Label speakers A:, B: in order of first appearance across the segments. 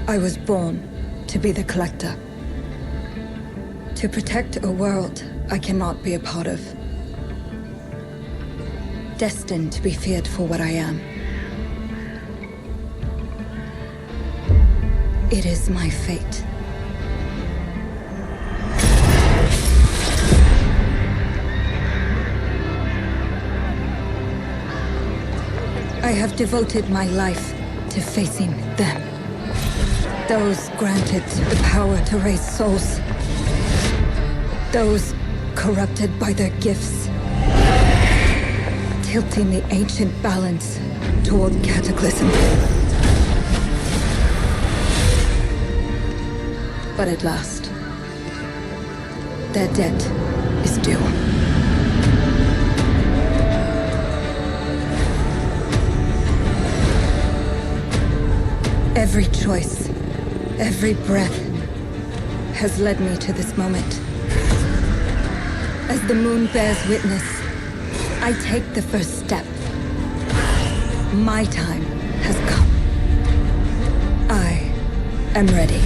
A: I was born to be the collector. To protect a world I cannot be a part of. Destined to be feared for what I am. It is my fate. I have devoted my life to facing them. Those granted the power to raise souls. Those corrupted by their gifts. Tilting the ancient balance toward cataclysm. But at last, their debt is due. Every choice, every breath has led me to this moment. As the moon bears witness, I take the first step. My time has come. I am ready.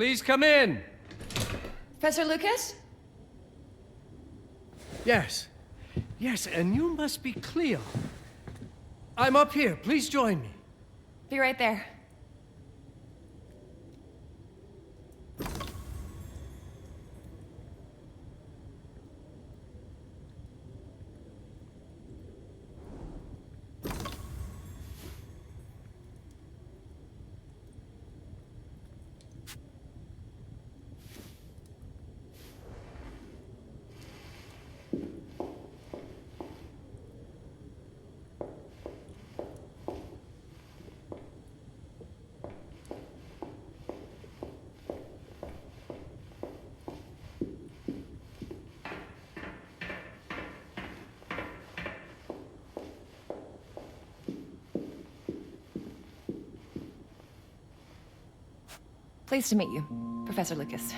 B: Please come in.
C: Professor Lucas?
B: Yes. Yes, and you must be Cleo. I'm up here. Please join me.
C: Be right there. Pleased to meet you, Professor Lucas.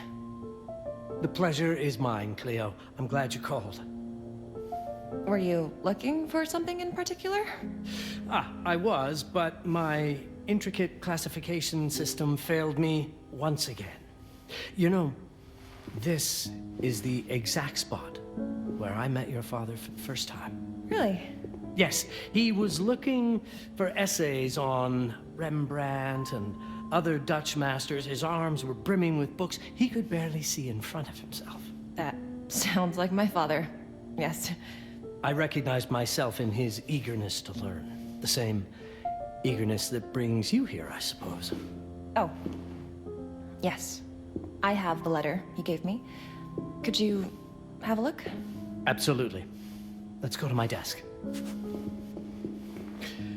B: The pleasure is mine, Cleo. I'm glad you called.
C: Were you looking for something in particular?
B: I was, but my intricate classification system failed me once again. You know, this is the exact spot where I met your father for the first time.
C: Really?
B: Yes, he was looking for essays on Rembrandt and other Dutch masters. His arms were brimming with books. He could barely see in front of himself.
C: That sounds like my father. Yes.
B: I recognized myself in his eagerness to learn. The same eagerness that brings you here, I suppose.
C: Oh. Yes. I have the letter he gave me. Could you have a look?
B: Absolutely. Let's go to my desk.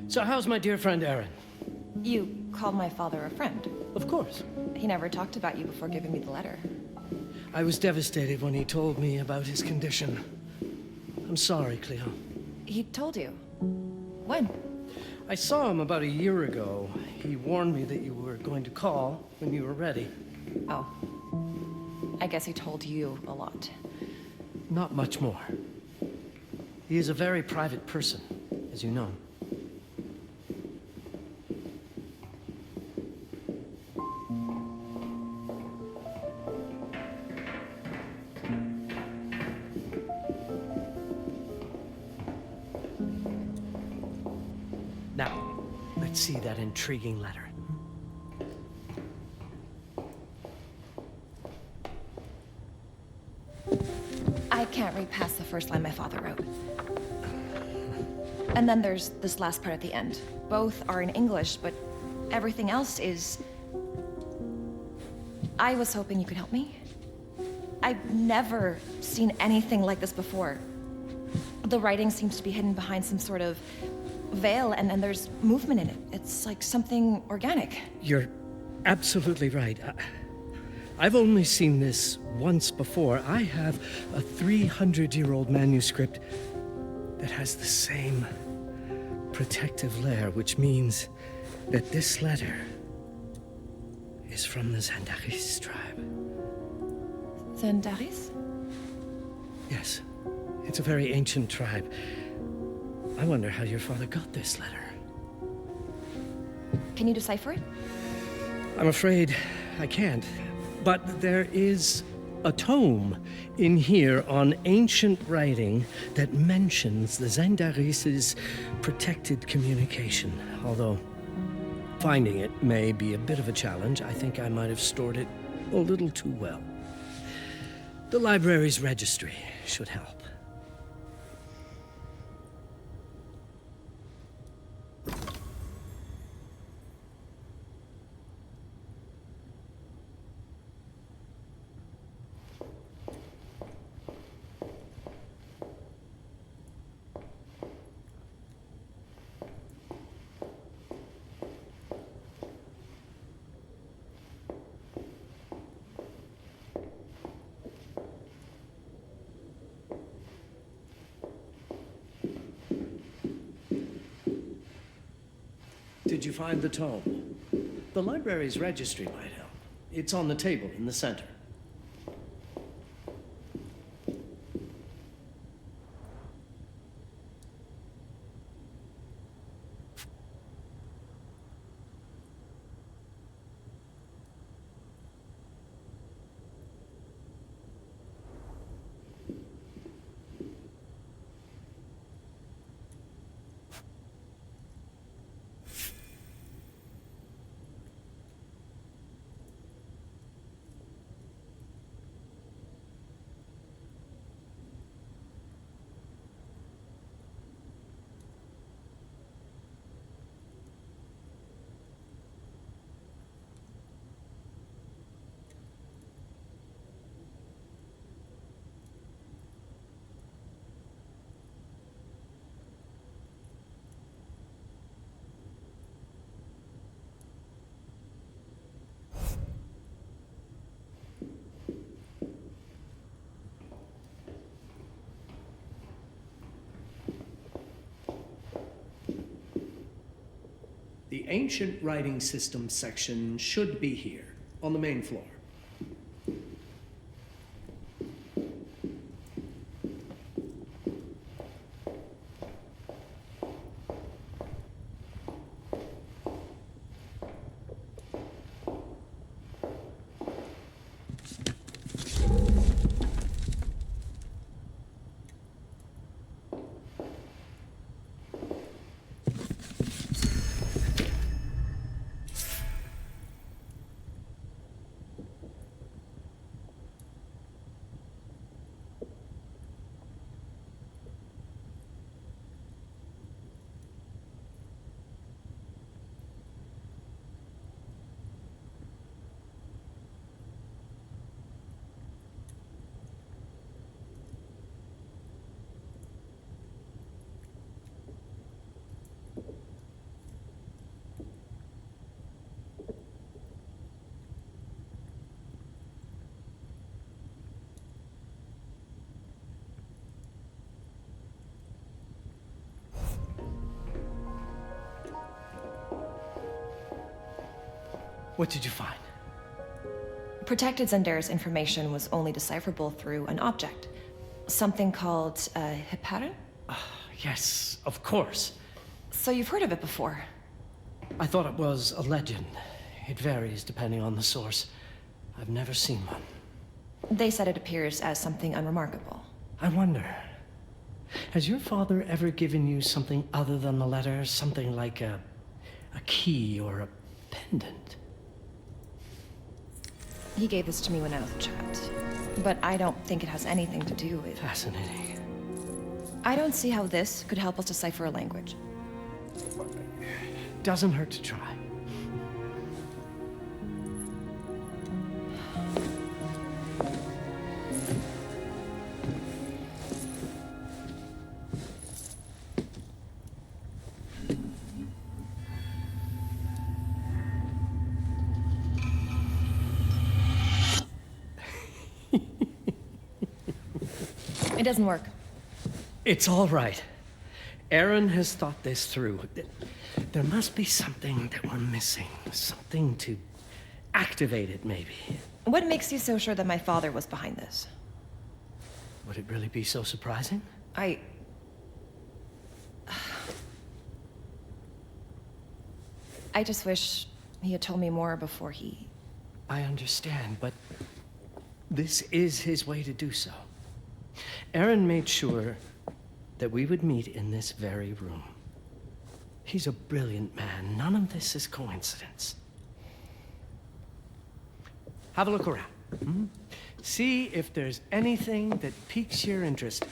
B: So how's my dear friend Aaron?
C: You called my father a friend.
B: Of course.
C: He never talked about you before giving me the letter.
B: I was devastated when he told me about his condition. I'm sorry, Cleo.
C: He told you? When?
B: I saw him about a year ago. He warned me that you were going to call when you were ready.
C: Oh. I guess he told you a lot.
B: Not much more. He is a very private person, as you know. Now, let's see that intriguing letter.
C: I can't read past the first line my father wrote. And then there's this last part at the end. Both are in English, but everything else is... I was hoping you could help me. I've never seen anything like this before. The writing seems to be hidden behind some sort of veil, and then there's movement in it. It's like something organic.
B: You're absolutely right. I've only seen this once before. I have a 300-year-old manuscript that has the same protective layer, which means that this letter is from the Zandaris tribe.
C: Zandaris?
B: Yes, it's a very ancient tribe. I wonder how your father got this letter.
C: Can you decipher it?
B: I'm afraid I can't. But there is a tome in here on ancient writing that mentions the Zandaris' protected communication. Although finding it may be a bit of a challenge, I think I might have stored it a little too well. The library's registry should help. Did you find the tome? The library's registry might help. It's on the table in the center. The ancient writing system section should be here, on the main floor. What did you find?
C: Protected Zendaris information was only decipherable through an object. Something called a heparin?
B: Yes, of course.
C: So you've heard of it before?
B: I thought it was a legend. It varies depending on the source. I've never seen one.
C: They said it appears as something unremarkable.
B: I wonder, has your father ever given you something other than the letter? Something like a key or a pendant?
C: He gave this to me when I was a child. But I don't think it has anything to do with...
B: Fascinating.
C: I don't see how this could help us decipher a language.
B: Doesn't hurt to try.
C: It doesn't work.
B: It's all right. Aaron has thought this through. There must be something that we're missing. Something to activate it, maybe.
C: What makes you so sure that my father was behind this?
B: Would it really be so surprising?
C: I just wish he had told me more before he...
B: I understand, but this is his way to do so. Aaron made sure that we would meet in this very room. He's a brilliant man. None of this is coincidence. Have a look around. See if there's anything that piques your interest.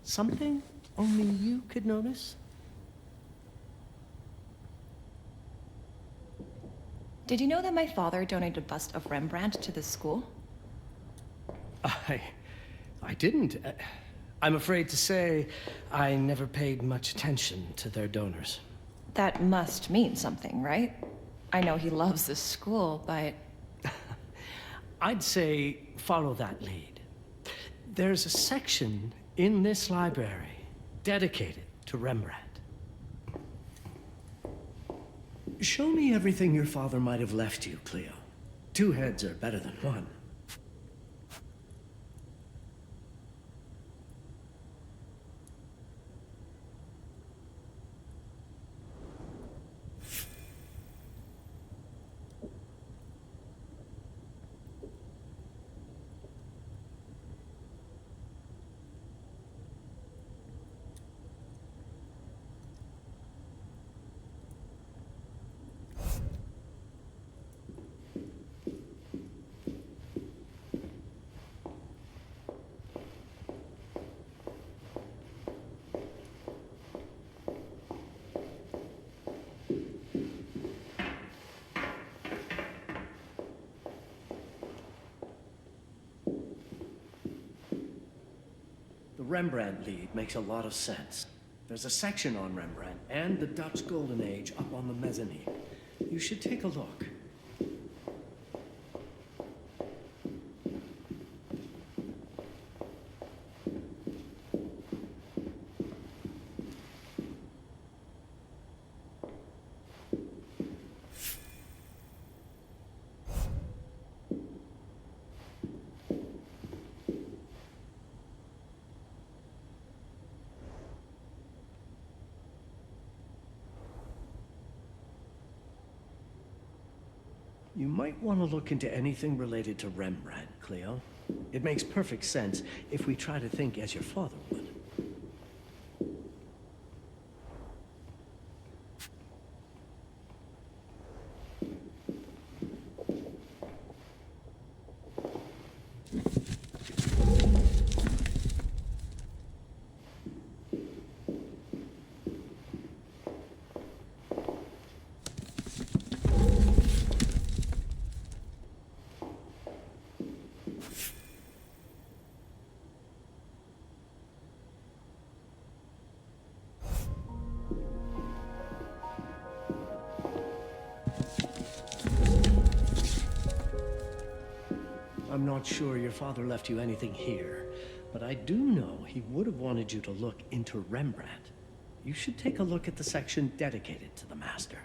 B: Something only you could notice?
C: Did you know that my father donated a bust of Rembrandt to this school?
B: I didn't. I'm afraid to say I never paid much attention to their donors.
C: That must mean something, right? I know he loves this school, but...
B: I'd say follow that lead. There's a section in this library dedicated to Rembrandt. Show me everything your father might have left you, Cleo. 2 heads are better than 1. The Rembrandt lead makes a lot of sense. There's a section on Rembrandt and the Dutch Golden Age up on the mezzanine. You should take a look. You might want to look into anything related to Rembrandt, Cleo. It makes perfect sense if we try to think as your father would. I'm not sure your father left you anything here, but I do know he would have wanted you to look into Rembrandt. You should take a look at the section dedicated to the master.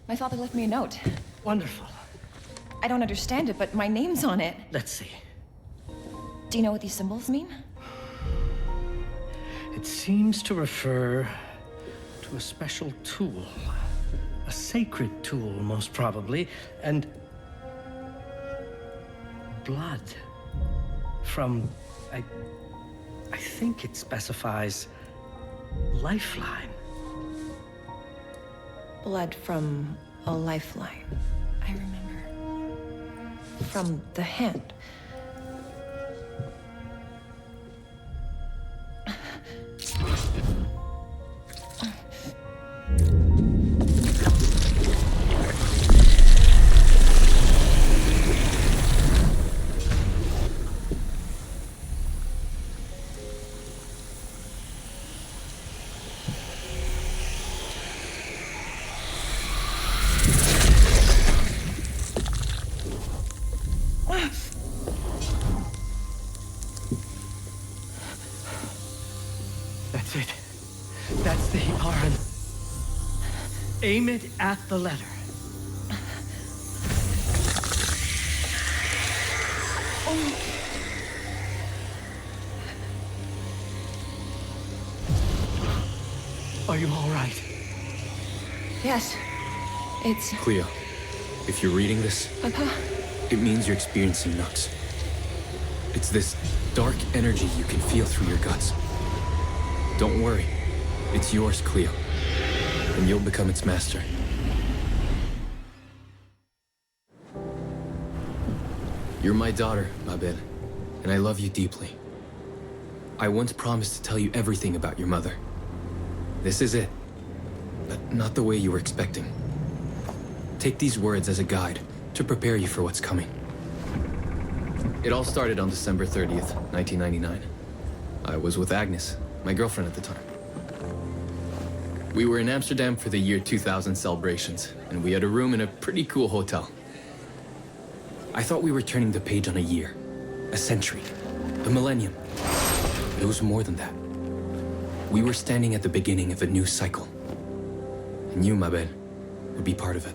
C: My father left me a note.
B: Wonderful.
C: I don't understand it, but my name's on it.
B: Let's see.
C: Do you know what these symbols mean?
B: It seems to refer to a special tool. A sacred tool, most probably, and blood from, I think it specifies lifeline.
C: Blood from a lifeline. I remember. From the hand.
B: That's it. That's the Aran. Aim it at the letter. Are you all right?
C: Yes. It's...
D: Cleo, if you're reading this,
C: Papa?
D: it means you're experiencing nuts. It's this dark energy you can feel through your guts. Don't worry. It's yours, Cleo. And you'll become its master. You're my daughter, Mabel, and I love you deeply. I once promised to tell you everything about your mother. This is it, but not the way you were expecting. Take these words as a guide to prepare you for what's coming. It all started on December 30th, 1999. I was with Agnes, my girlfriend at the time. We were in Amsterdam for the year 2000 celebrations, and we had a room in a pretty cool hotel. I thought we were turning the page on a year, a century, a millennium. It was more than that. We were standing at the beginning of a new cycle. And you, Mabel, would be part of it.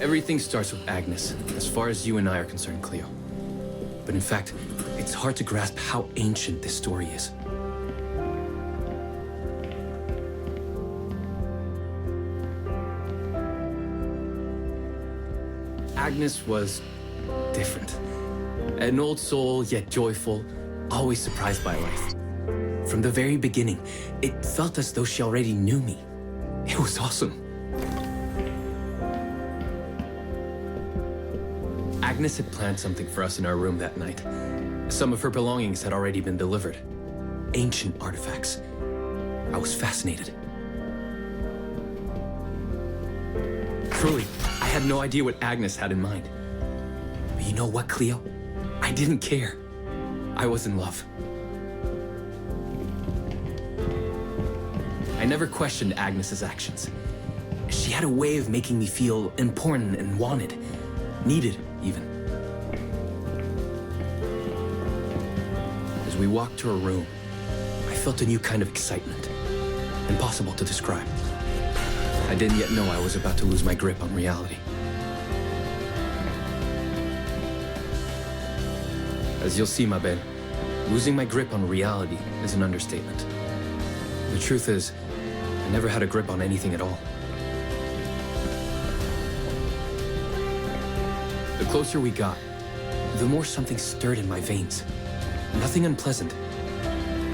D: Everything starts with Agnes, as far as you and I are concerned, Cleo. But in fact, it's hard to grasp how ancient this story is. Agnes was different. An old soul, yet joyful, always surprised by life. From the very beginning, it felt as though she already knew me. It was awesome. Agnes had planned something for us in our room that night. Some of her belongings had already been delivered. Ancient artifacts. I was fascinated. Truly, I had no idea what Agnes had in mind. But you know what, Cleo? I didn't care. I was in love. I never questioned Agnes's actions. She had a way of making me feel important and wanted. Needed, even. As we walked to her room, I felt a new kind of excitement. Impossible to describe. I didn't yet know I was about to lose my grip on reality. As you'll see, Mabel, losing my grip on reality is an understatement. The truth is, I never had a grip on anything at all. The closer we got, the more something stirred in my veins. Nothing unpleasant.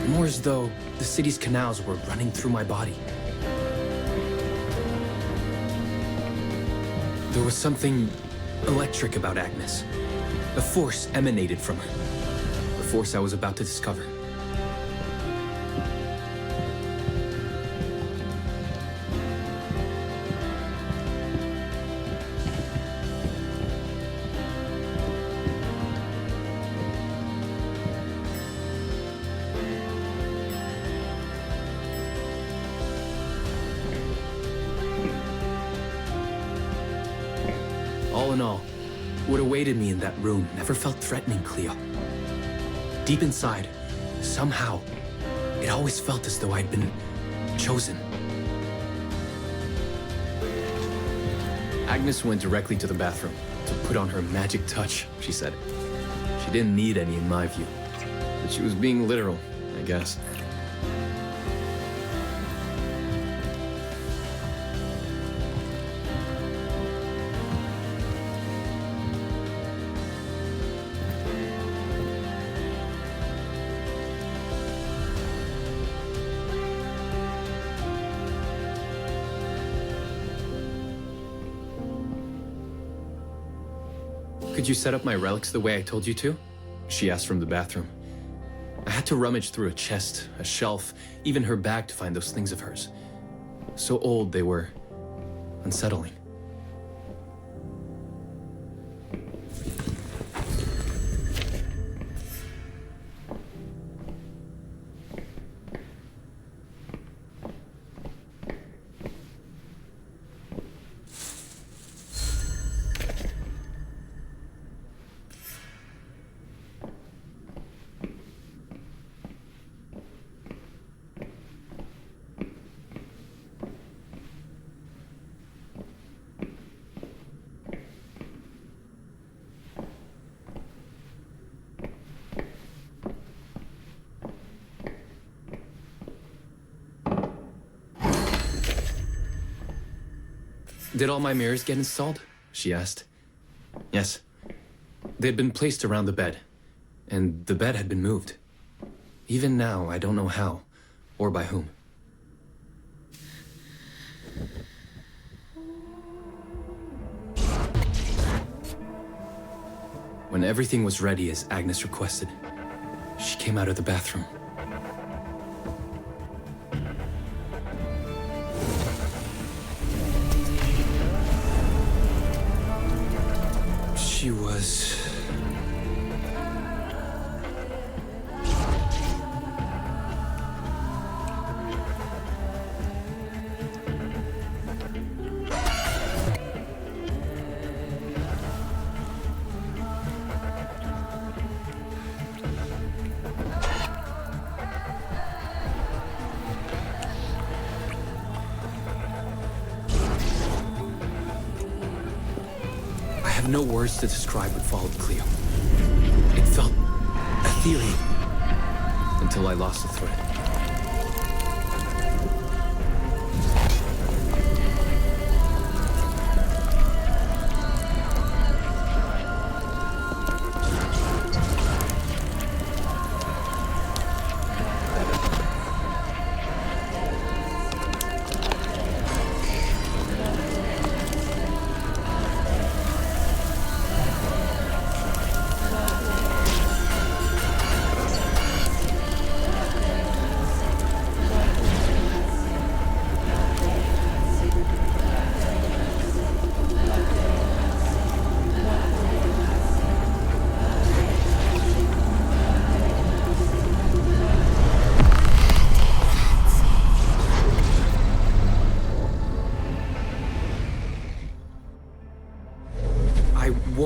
D: More as though the city's canals were running through my body. There was something electric about Agnes. A force emanated from her. The force I was about to discover. All in all, what awaited me in that room never felt threatening, Cleo. Deep inside, somehow, it always felt as though I'd been chosen. Agnes went directly to the bathroom to put on her magic touch, she said. She didn't need any in my view, but she was being literal, I guess. Could you set up my relics the way I told you to? She asked from the bathroom. I had to rummage through a chest, a shelf, even her bag to find those things of hers. So old they were unsettling. Did all my mirrors get installed? She asked. Yes. They had been placed around the bed, and the bed had been moved. Even now, I don't know how, or by whom. When everything was ready as Agnes requested, she came out of the bathroom. She was... I have no words to describe what followed, Cleo. It felt ethereal until I lost the thread.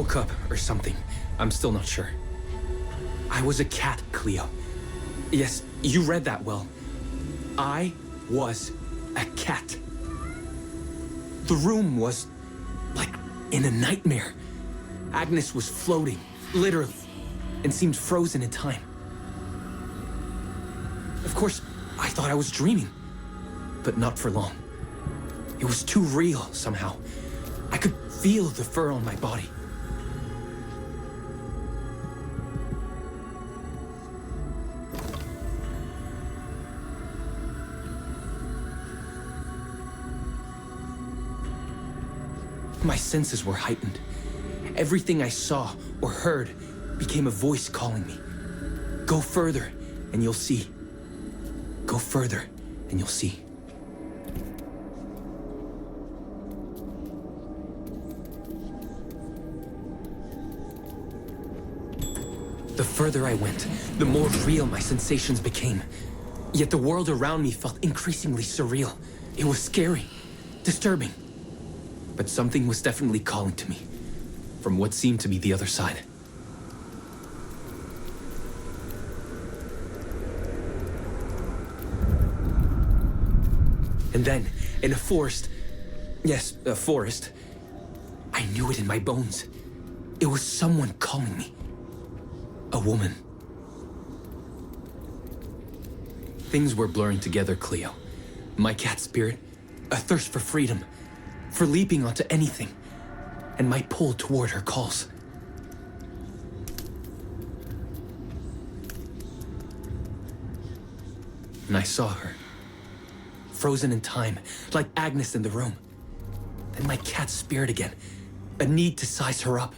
D: woke up or something. I'm still not sure. I was a cat, Cleo. Yes, you read that well. I was a cat. The room was like in a nightmare. Agnes was floating, literally, and seemed frozen in time. Of course, I thought I was dreaming, but not for long. It was too real somehow. I could feel the fur on my body. My senses were heightened. Everything I saw or heard became a voice calling me. Go further, and you'll see. Go further, and you'll see. The further I went, the more real my sensations became. Yet the world around me felt increasingly surreal. It was scary, disturbing. But something was definitely calling to me, from what seemed to be the other side. And then, in a forest, yes, a forest, I knew it in my bones. It was someone calling me. A woman. Things were blurring together, Cleo. My cat spirit, a thirst for freedom, for leaping onto anything, and my pull toward her calls. And I saw her, frozen in time, like Agnes in the room. Then my cat's spirit again, a need to size her up.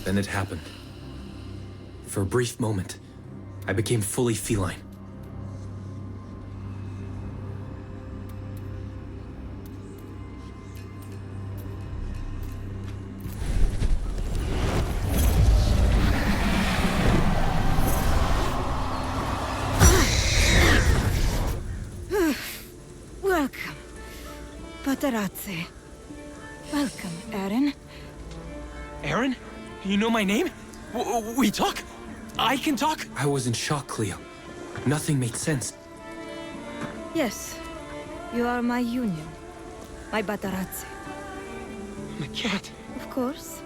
D: Then it happened. For a brief moment, I became fully feline.
A: Welcome, Patarazzi. Welcome, Aaron.
E: Aaron? You know my name? We talk? I can talk?
D: I was in shock, Cleo. Nothing made sense.
A: Yes, you are my union. My Patarazzi.
E: My cat.
A: Of course.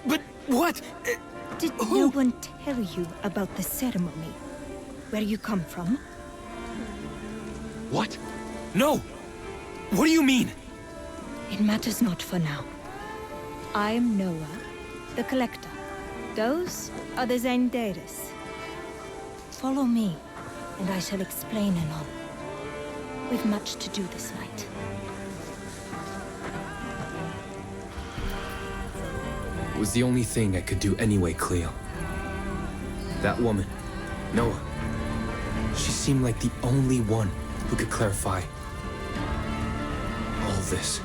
E: But what?
A: Did no one tell you about the ceremony? Where you come from?
E: What? No! What do you mean?
A: It matters not for now. I am Noah, the Collector. Those are the Zendaris. Follow me, and I shall explain anon. We've much to do this night.
D: It was the only thing I could do anyway, Cleo. That woman, Noah, she seemed like the only one who could clarify all this.